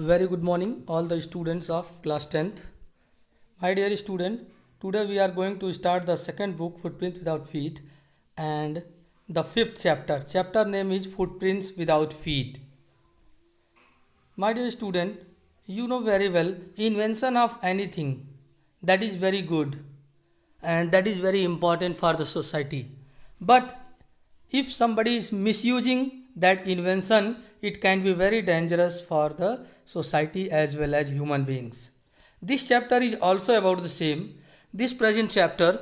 Very good morning, all the students of class 10th. My dear student, today we are going to start the second book, Footprints Without Feet, and the fifth chapter. Chapter name is Footprints Without Feet. My dear student, you know very well, invention of anything that is very good and that is very important for the society. But if somebody is misusing that invention, it can be very dangerous for the society as well as human beings. This chapter is also about the same. This present chapter,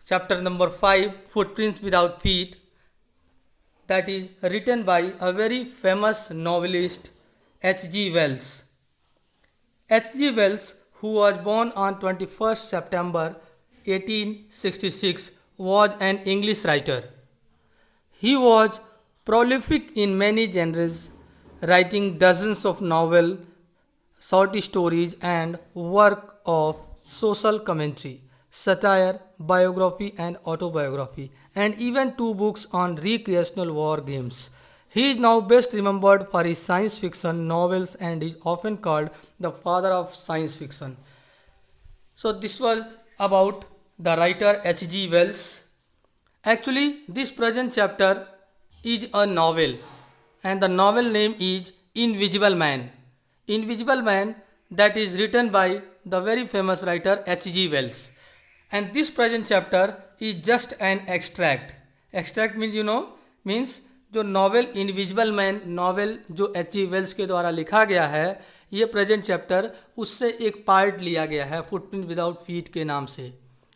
chapter number 5, Footprints Without Feet, that is written by a very famous novelist, H.G. Wells. H.G. Wells, who was born on 21st September 1866, was an English writer. He was prolific in many genres, writing dozens of novels, short stories, and work of social commentary, satire, biography, and autobiography, and even 2 books on recreational war games. He is now best remembered for his science fiction novels and is often called the father of science fiction. So, this was about the writer H.G. Wells. Actually, this present chapter is a novel, and the novel name is Invisible Man. Invisible Man, that is written by the very famous writer H.G. Wells. And this present chapter is just an extract. Extract means means जो novel invisible man novel जो H.G. Wales के द्वारा लिखा गया है, ये present chapter उससे एक पार्ट लिया गया है फुटप्रिंट विदाउट फीट के नाम से.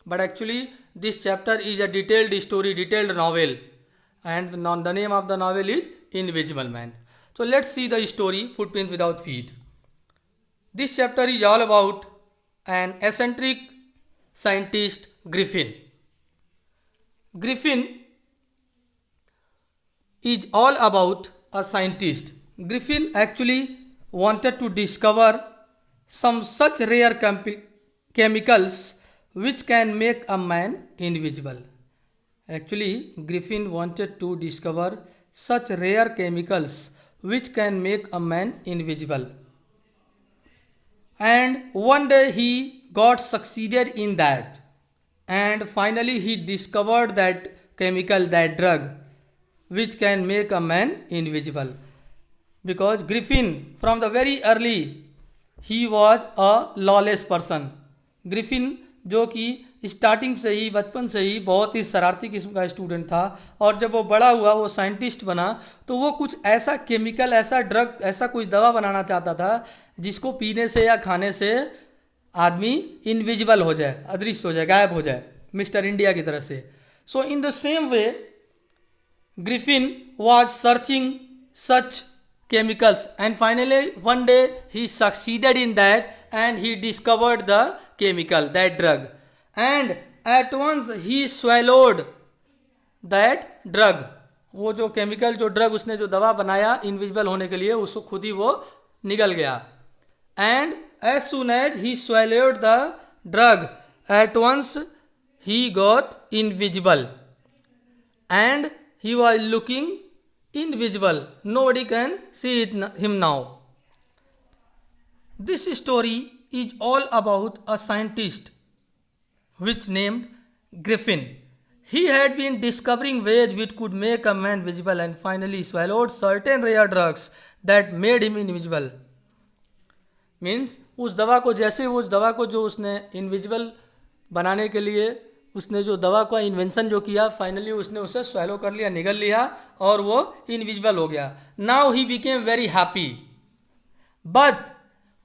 But actually this chapter is a detailed story, detailed novel, and the name of the novel is Invisible Man. So let's see the story Footprints Without Feet. This chapter is all about an eccentric scientist, Griffin. Griffin is all about a scientist. Griffin actually wanted to discover some such rare chemicals which can make a man invisible. Actually, Griffin wanted to discover such rare chemicals which can make a man invisible. And one day he got succeeded in that. And finally he discovered that chemical, that drug, which can make a man invisible. Because Griffin, from the very early, he was a lawless person. Griffin जो कि starting से ही, बचपन से ही बहुत ही शरारती किस्म का student था, और जब वो बड़ा हुआ, वो साइंटिस्ट बना, तो वो कुछ ऐसा केमिकल, ऐसा ड्रग, ऐसा कोई दवा बनाना चाहता था जिसको पीने से या खाने से आदमी इनविजिबल हो जाए, अदृश्य हो जाए, गायब हो जाए, मिस्टर इंडिया की तरह से. So in the same way Griffin was searching such chemicals, and finally one day he succeeded in that and he discovered the chemical, that drug, and at once he swallowed that drug. वो जो chemical, जो drug, उसने जो दवा बनाया invisible होने के लिए, उसको खुद ही वो निगल गया. And as soon as he swallowed the drug, at once he got invisible and he was looking invisible. Nobody can see him now. This story is all about a scientist which named Griffin. He had been discovering ways which could make a man visible and finally swallowed certain rare drugs that made him invisible. Means उस दवा को, जैसे उस दवा को जो उसने invisible बनाने के लिए उसने जो दवा का इन्वेंशन जो किया, फाइनली उसने उसे स्वैलो कर लिया, निगल लिया, और वो इनविजिबल हो गया. Now he became very happy. But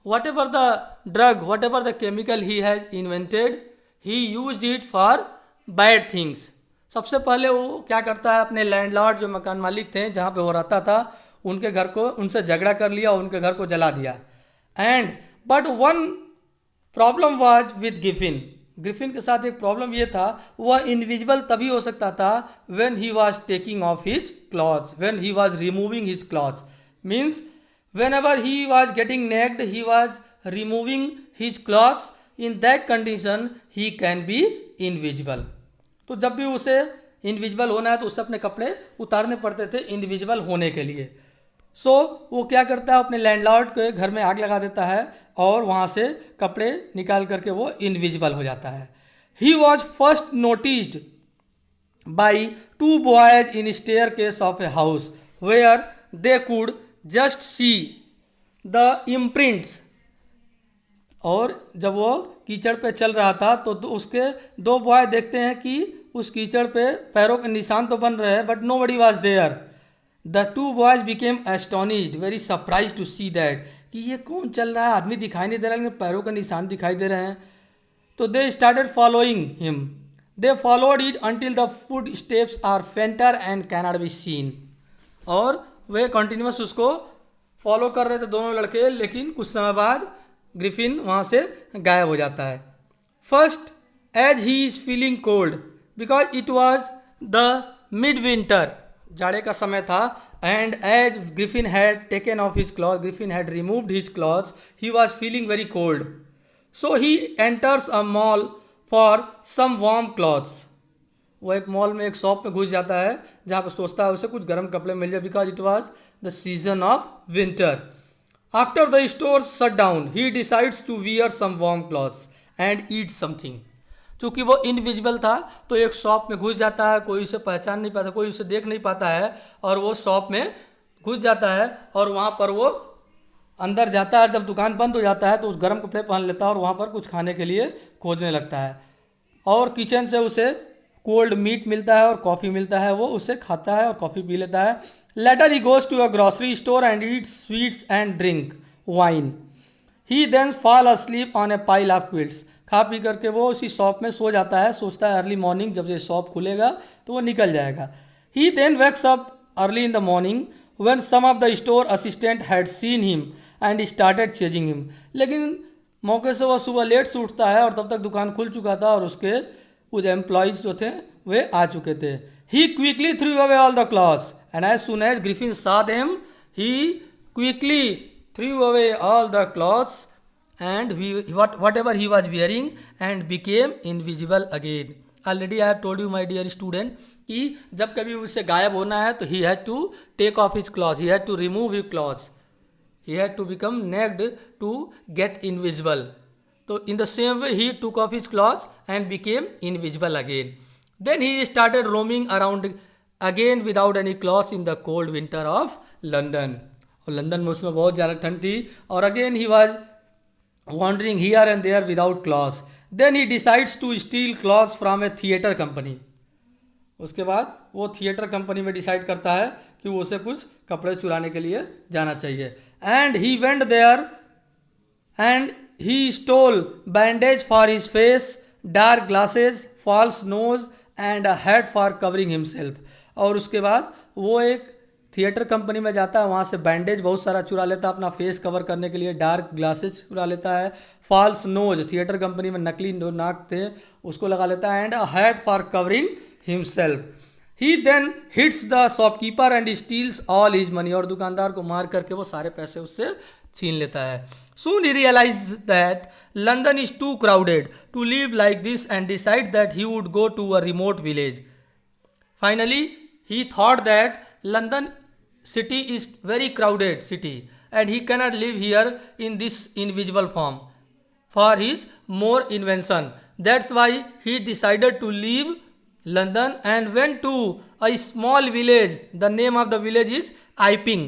what ever the drug, what ever the chemical he has invented, he used it for bad things. सबसे पहले वो क्या करता है, अपने लैंडलॉर्ड, जो मकान मालिक थे जहाँ पे वो रहता था, उनके घर को, उनसे झगड़ा कर लिया और उनके घर को जला दिया. And but one problem was with Griffin. Griffin के साथ एक प्रॉब्लम ये था, वह इनविजिबल तभी हो सकता था when he was taking off his clothes, when he was removing his clothes. Means whenever he was getting naked, he was removing his clothes. In that condition he can be invisible. तो जब भी उसे invisible होना है तो उसे अपने कपड़े उतारने पड़ते थे इनविजिबल होने के लिए. सो वो क्या करता है, अपने लैंडलॉर्ड के घर में आग लगा देता है और वहाँ से कपड़े निकाल करके वो इनविजिबल हो जाता है. He was first noticed by two boys in staircase of a house where they could just see the imprints. और जब वो कीचड़ पे चल रहा था तो उसके दो बॉय देखते हैं कि उस कीचड़ पे पैरों के निशान तो बन रहे हैं, but nobody was there. The two boys became astonished, very surprise to see that, कि ये कौन चल रहा है, आदमी दिखाई नहीं दे रहा लेकिन पैरों के निशान दिखाई दे रहे हैं. तो they started following him. They followed it until the footsteps are fainter and cannot be seen. और वे कंटिन्यूस उसको फॉलो कर रहे थे दोनों लड़के, लेकिन कुछ समय बाद ग्रिफिन वहाँ से गायब हो जाता है. First as he is feeling cold because it was the mid winter, जाड़े का समय था, and as Griffin had taken off his cloth, Griffin had removed his clothes, he was feeling very cold. So he enters a mall for some warm clothes. वो एक mall में एक shop में घुस जाता है जहाँ पर सोचता है उसे कुछ गर्म कपड़े मिल जाए, because it was the season of winter. After the store shut down he decides to wear some warm clothes and eat something. चूँकि वो इनविजिबल था तो एक शॉप में घुस जाता है, कोई उसे पहचान नहीं पाता, कोई उसे देख नहीं पाता है, और वो शॉप में घुस जाता है और वहाँ पर वो अंदर जाता है. जब दुकान बंद हो जाता है तो उस गर्म कपड़े पहन लेता है और वहाँ पर कुछ खाने के लिए खोजने लगता है. और किचन से उसे कोल्ड मीट मिलता है और कॉफ़ी मिलता है, वो उसे खाता है और कॉफ़ी पी लेता है. Later he goes to a grocery store and eat sweets and drink wine. He then fall asleep on a pile of quilts. खा पी करके वो उसी शॉप में सो जाता है, सोचता है अर्ली मॉर्निंग जब ये शॉप खुलेगा तो वो निकल जाएगा. He then wakes up early in the morning when some of the store assistant had seen him and started chasing him. लेकिन मौके से वो सुबह लेट से उठता है और तब तक दुकान खुल चुका था और उसके कुछ एम्प्लॉयज़ जो थे वे आ चुके थे. He quickly threw away all the clothes and as soon as Griffin saw them, he quickly threw away all the clothes and whatever he was wearing and became invisible again. Already I have told you my dear student कि जब कभी उसे गायब होना है तो he had to take off his clothes, he had to remove his clothes, he had to become naked to get invisible. So in the same way he took off his clothes and became invisible again. Then he started roaming around again without any clothes in the cold winter of London. और London में उसमें बहुत ज़्यादा ठंड थी और again he was wandering here and there without clothes. Then he decides to steal clothes from a theatre company. उसके बाद वो थिएटर कंपनी में डिसाइड करता है कि वो उसे कुछ कपड़े चुराने के लिए जाना चाहिए. And he went there and he stole bandage for his face, dark glasses, false nose and a hat for covering himself. और उसके बाद वो एक थिएटर कंपनी में जाता है, वहाँ से बैंडेज बहुत सारा चुरा लेता है अपना फेस कवर करने के लिए, डार्क ग्लासेस चुरा लेता है, फॉल्स नोज थिएटर कंपनी में नकली नाक थे उसको लगा लेता है, and a hat for covering himself. He then hits the shopkeeper and steals all his money. और दुकानदार को मार करके वो सारे पैसे उससे छीन लेता है. Soon he realized that London is too crowded to live like this and decided that he would go to a remote village. Finally, he thought that London city is very crowded city and he cannot live here in this invisible form for his more invention. That's why he decided to leave London and went to a small village. The name of the village is Iping.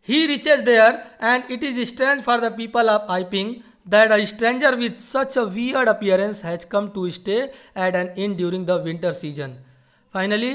He reaches there and it is strange for the people of Iping that a stranger with such a weird appearance has come to stay at an inn during the winter season. Finally,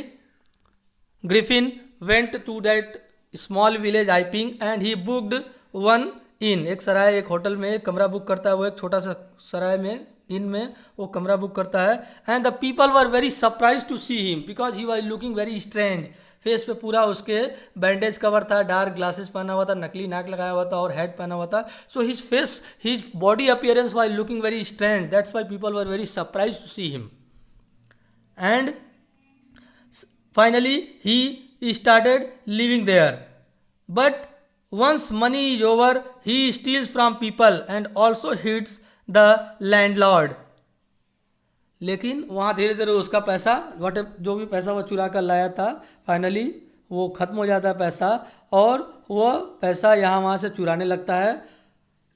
Griffin went to that small village Iping and he booked one inn. एक सराय एक hotel में एक कमरा book करता है, वो एक छोटा सा सराय में इन में वो कमरा बुक करता है. And the people were very surprise to see him because he was looking very strange. Face पे पूरा उसके बैंडेज कवर था, डार्क ग्लासेस पहना हुआ था, नकली नाक लगाया हुआ था और हेड पहना हुआ था. So his face his body appearance was looking very strange. That's why people were very surprise to see him. And finally he started living there. But once money is over he steals from people and also hits the landlord. लेकिन वहाँ धीरे धीरे उसका पैसा जो भी पैसा वो चुरा कर लाया था फाइनली वो ख़त्म हो जाता है पैसा और वह पैसा यहाँ वहाँ से चुराने लगता है।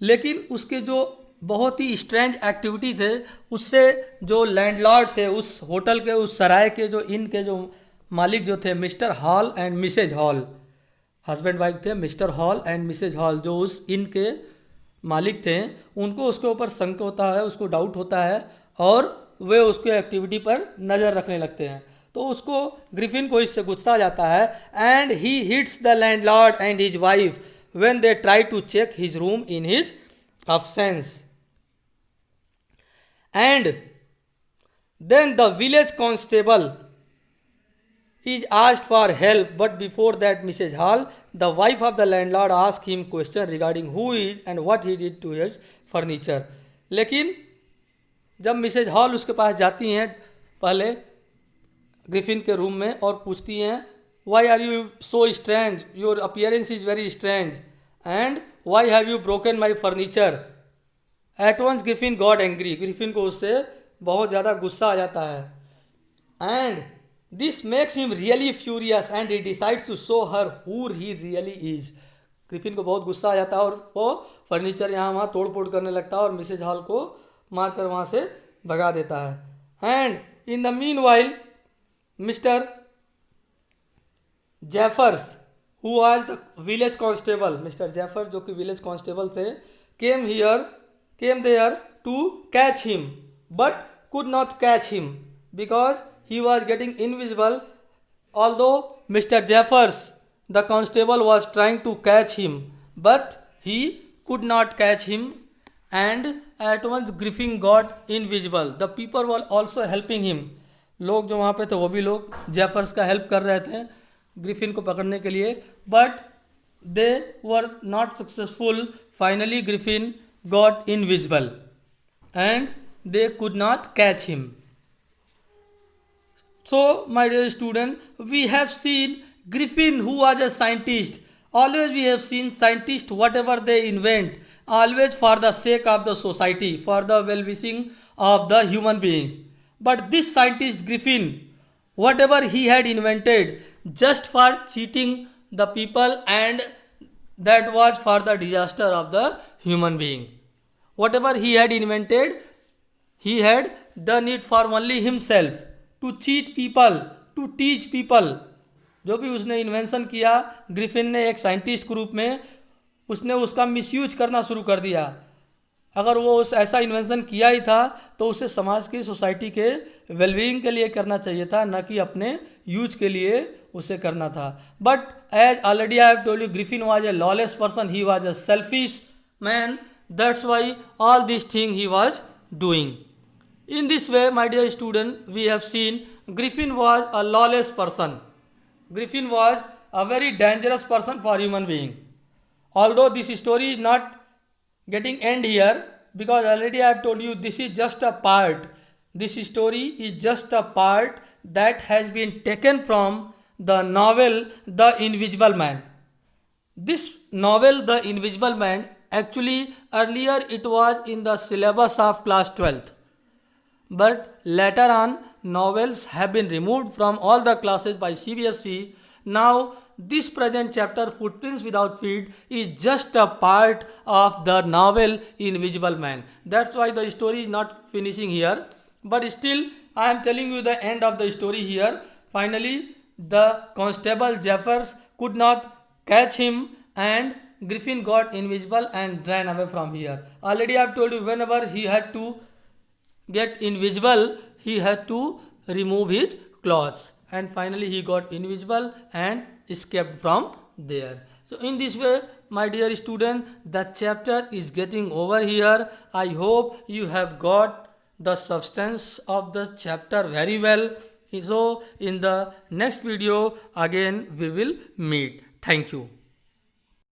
लेकिन उसके जो बहुत ही स्ट्रेंज एक्टिविटी थे उससे जो लैंडलॉर्ड थे उस होटल के, उस सराय के, जो इन के जो मालिक जो थे Mr Hall and Mrs Hall, husband wife थे Mr Hall and Mrs Hall, जो उस इन के मालिक थे, उनको उसके ऊपर संक होता है, उसको डाउट होता है और वे उसके एक्टिविटी पर नज़र रखने लगते हैं। तो उसको ग्रिफिन को इससे गुस्सा आ जाता है and he hits the landlord and his wife when they try to check his room in his absence. And then the village constable is asked for help, but before that Mrs. Hall, the wife of the landlord, asked him question regarding who is and what he did to his furniture. लेकिन जब Mrs hall उसके पास जाती हैं पहले Griffin के room में और पूछती हैं why are you so strange, your appearance is very strange and why have you broken my furniture. At once Griffin got angry, Griffin को उससे बहुत ज़्यादा गुस्सा आ जाता है and this makes him really furious and he decides to show her who he really is. Griffin को बहुत गुस्सा आ जाता है और वो फर्नीचर यहाँ वहाँ तोड़ फोड़ करने लगता है और मिसेज हॉल को मारकर वहाँ से भगा देता है। And in the meanwhile Mr Jaffers who was the village constable, Mr Jaffer जो कि विलेज कांस्टेबल थे, came there to catch him but could not catch him because he was getting invisible. Although Mr Jaffers the constable was trying to catch him but he could not catch him and at once Griffin got invisible. The people were also helping him. लोग जो वहाँ पे थे वो भी लोग Jeffers का help कर रहे थे ग्रिफिन को पकड़ने के लिए, but they were not successful. Finally Griffin got invisible and they could not catch him. So, my dear student, we have seen Griffin, who was a scientist. Always we have seen scientists, whatever they invent, always for the sake of the society, for the well-wishing of the human beings. But this scientist Griffin, whatever he had invented, just for cheating the people, and that was for the disaster of the human being. Whatever he had invented, he had done it for only himself. To cheat people, to teach people. जो भी उसने invention किया Griffin ने एक scientist के रूप में, उसने उसका मिसयूज करना शुरू कर दिया. अगर वो उस ऐसा इन्वेंशन किया ही था तो उसे समाज की, सोसाइटी के वेलबीइंग के लिए करना चाहिए था, न कि अपने यूज के लिए उसे करना था. But as already I have told you, Griffin was a lawless person, he was a selfish man. That's why all this thing he was doing. In this way, my dear student, we have seen Griffin was a lawless person. Griffin was a very dangerous person for human being. Although this story is not getting end here, because already I have told you this is just a part. This story is just a part that has been taken from the novel The Invisible Man. This novel, The Invisible Man, actually earlier it was in the syllabus of class 12th. But later on, novels have been removed from all the classes by CBSE. Now, this present chapter, Footprints Without Feet, is just a part of the novel Invisible Man. That's why the story is not finishing here. But still, I am telling you the end of the story here. Finally, the constable Jeffers could not catch him and Griffin got invisible and ran away from here. Already I have told you, whenever he had to get invisible, he had to remove his clothes, and finally he got invisible and escaped from there. So in this way, my dear student, the chapter is getting over here. I hope you have got the substance of the chapter very well. So in the next video again we will meet. Thank you.